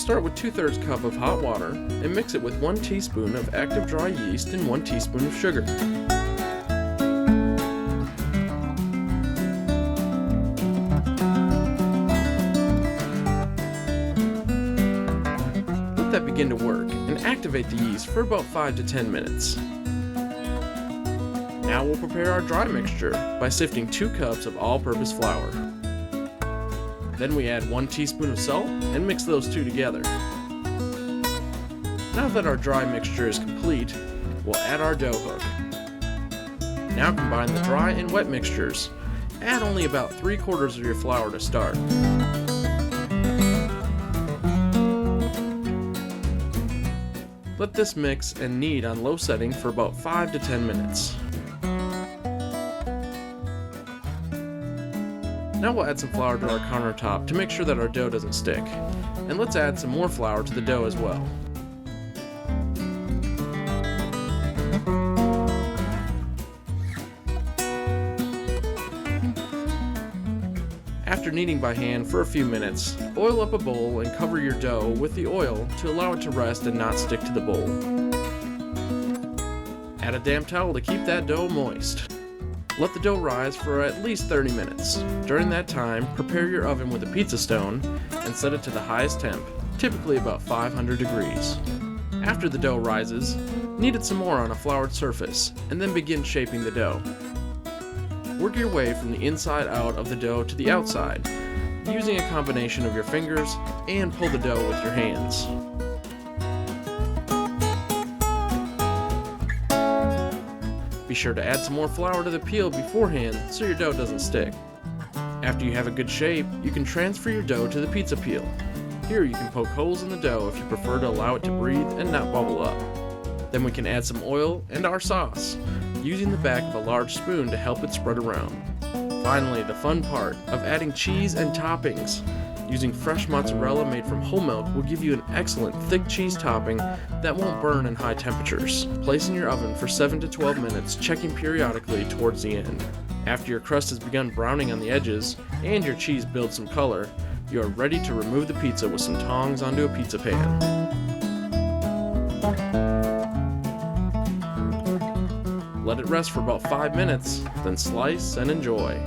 start with 2/3 cup of hot water and mix it with 1 teaspoon of active dry yeast and 1 teaspoon of sugar. Let that begin to work and activate the yeast for about 5 to 10 minutes. Now we'll prepare our dry mixture by sifting 2 cups of all-purpose flour. Then we add 1 teaspoon of salt and mix those two together. Now that our dry mixture is complete, we'll add our dough hook. Now combine the dry and wet mixtures. Add only about 3/4 of your flour to start. Let this mix and knead on low setting for about 5 to 10 minutes. Now we'll add some flour to our countertop to make sure that our dough doesn't stick. And let's add some more flour to the dough as well. After kneading by hand for a few minutes, oil up a bowl and cover your dough with the oil to allow it to rest and not stick to the bowl. Add a damp towel to keep that dough moist. Let the dough rise for at least 30 minutes. During that time, prepare your oven with a pizza stone and set it to the highest temp, typically about 500 degrees. After the dough rises, knead it some more on a floured surface, and then begin shaping the dough. Work your way from the inside out of the dough to the outside, using a combination of your fingers and pull the dough with your hands. Be sure to add some more flour to the peel beforehand so your dough doesn't stick. After you have a good shape, you can transfer your dough to the pizza peel. Here you can poke holes in the dough if you prefer to allow it to breathe and not bubble up. Then we can add some oil and our sauce, using the back of a large spoon to help it spread around. Finally, the fun part of adding cheese and toppings. Using fresh mozzarella made from whole milk will give you an excellent thick cheese topping that won't burn in high temperatures. Place in your oven for 7 to 12 minutes, checking periodically towards the end. After your crust has begun browning on the edges and your cheese builds some color, you are ready to remove the pizza with some tongs onto a pizza pan. Let it rest for about 5 minutes, then slice and enjoy.